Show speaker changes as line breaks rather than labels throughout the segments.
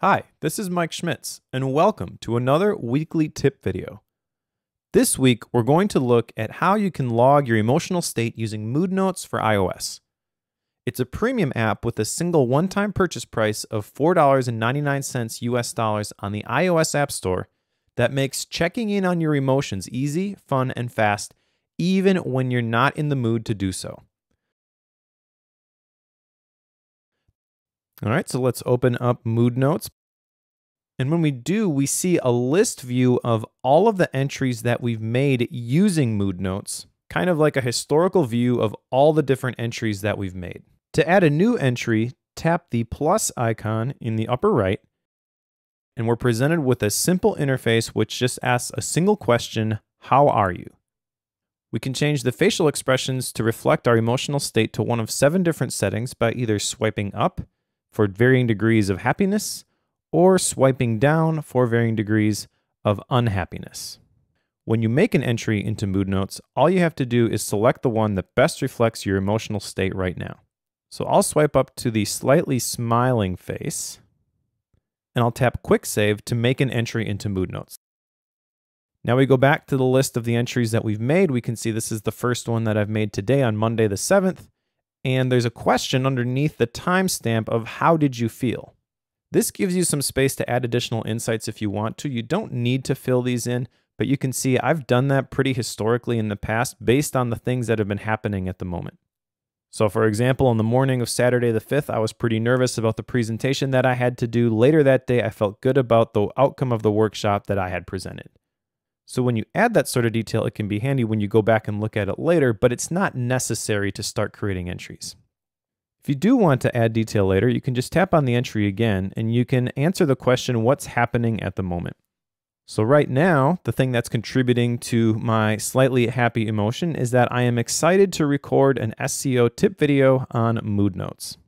Hi, this is Mike Schmitz, and welcome to another weekly tip video. This week, we're going to look at how you can log your emotional state using Moodnotes for iOS. It's a premium app with a single one-time purchase price of $4.99 US dollars on the iOS App Store that makes checking in on your emotions easy, fun, and fast, even when you're not in the mood to do so. All right, so let's open up Moodnotes. And when we do, we see a list view of all of the entries that we've made using Moodnotes, kind of like a historical view of all the different entries that we've made. To add a new entry, tap the plus icon in the upper right, and we're presented with a simple interface which just asks a single question, how are you? We can change the facial expressions to reflect our emotional state to one of 7 different settings by either swiping up for varying degrees of happiness, or swiping down for varying degrees of unhappiness. When you make an entry into Moodnotes, all you have to do is select the one that best reflects your emotional state right now. So I'll swipe up to the slightly smiling face, and I'll tap Quick Save to make an entry into Moodnotes. Now we go back to the list of the entries that we've made. We can see this is the first one that I've made today on Monday the 7th. And there's a question underneath the timestamp of how did you feel? This gives you some space to add additional insights if you want to. You don't need to fill these in, but you can see I've done that pretty historically in the past based on the things that have been happening at the moment. So for example, on the morning of Saturday the 5th, I was pretty nervous about the presentation that I had to do. Later that day, I felt good about the outcome of the workshop that I had presented. So when you add that sort of detail, it can be handy when you go back and look at it later, but it's not necessary to start creating entries. If you do want to add detail later, you can just tap on the entry again, and you can answer the question, what's happening at the moment? So right now, the thing that's contributing to my slightly happy emotion is that I am excited to record an SCO tip video on Moodnotes.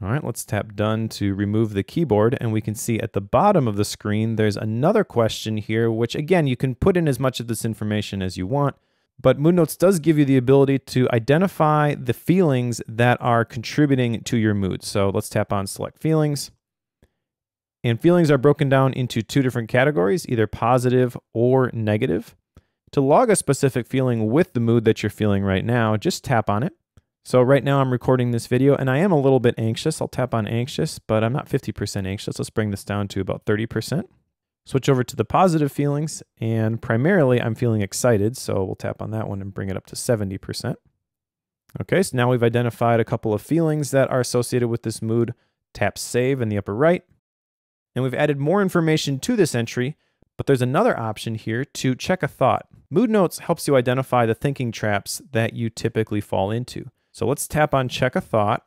All right, let's tap done to remove the keyboard, and we can see at the bottom of the screen, there's another question here, which again, you can put in as much of this information as you want, but Moodnotes does give you the ability to identify the feelings that are contributing to your mood. So let's tap on Select Feelings. And feelings are broken down into 2 different categories, either positive or negative. To log a specific feeling with the mood that you're feeling right now, just tap on it. So right now I'm recording this video and I am a little bit anxious. I'll tap on anxious, but I'm not 50% anxious. Let's bring this down to about 30%. Switch over to the positive feelings, and primarily I'm feeling excited, so we'll tap on that one and bring it up to 70%. Okay, so now we've identified a couple of feelings that are associated with this mood. Tap Save in the upper right, and we've added more information to this entry, but there's another option here to check a thought. Moodnotes helps you identify the thinking traps that you typically fall into. So let's tap on Check a Thought,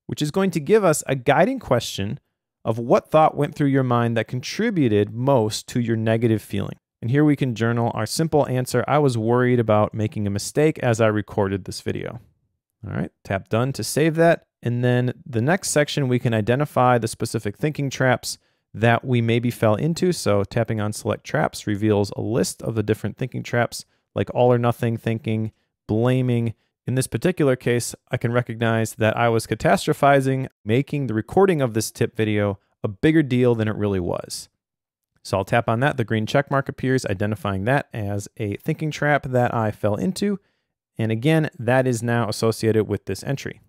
which is going to give us a guiding question of what thought went through your mind that contributed most to your negative feeling. And here we can journal our simple answer, I was worried about making a mistake as I recorded this video. All right, tap Done to save that. And then the next section, we can identify the specific thinking traps that we maybe fell into. So tapping on Select Traps reveals a list of the different thinking traps, like all or nothing thinking, blaming. In this particular case, I can recognize that I was catastrophizing, making the recording of this tip video a bigger deal than it really was. So I'll tap on that. The green check mark appears, identifying that as a thinking trap that I fell into. And again, that is now associated with this entry.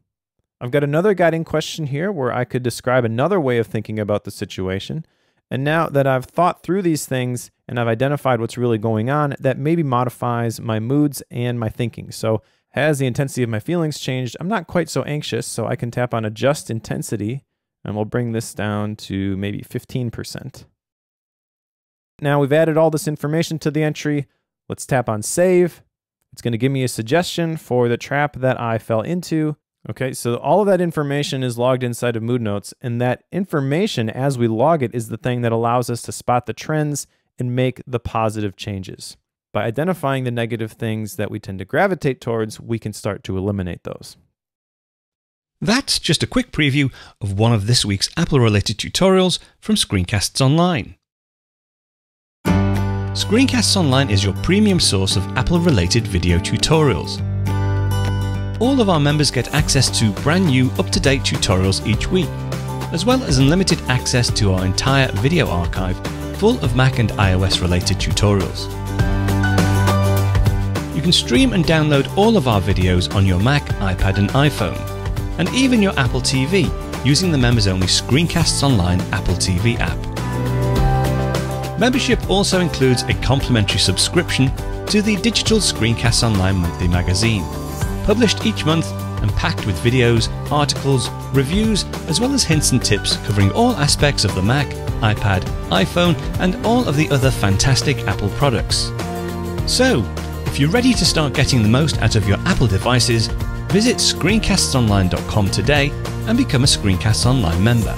I've got another guiding question here where I could describe another way of thinking about the situation. And now that I've thought through these things and I've identified what's really going on, that maybe modifies my moods and my thinking. So as the intensity of my feelings changed, I'm not quite so anxious, so I can tap on Adjust Intensity, and we'll bring this down to maybe 15%. Now we've added all this information to the entry. Let's tap on Save. It's going to give me a suggestion for the trap that I fell into. Okay, so all of that information is logged inside of Moodnotes, and that information, as we log it, is the thing that allows us to spot the trends and make the positive changes. By identifying the negative things that we tend to gravitate towards, we can start to eliminate those.
That's just a quick preview of one of this week's Apple-related tutorials from ScreenCastsOnline. ScreenCastsOnline is your premium source of Apple-related video tutorials. All of our members get access to brand new, up-to-date tutorials each week, as well as unlimited access to our entire video archive full of Mac and iOS related tutorials. You can stream and download all of our videos on your Mac, iPad and iPhone, and even your Apple TV using the members-only ScreenCastsOnline Apple TV app. Membership also includes a complimentary subscription to the digital ScreenCastsOnline monthly magazine, published each month and packed with videos, articles, reviews, as well as hints and tips covering all aspects of the Mac, iPad, iPhone, and all of the other fantastic Apple products. So, if you're ready to start getting the most out of your Apple devices, visit ScreenCastsOnline.com today and become a ScreenCastsOnline member.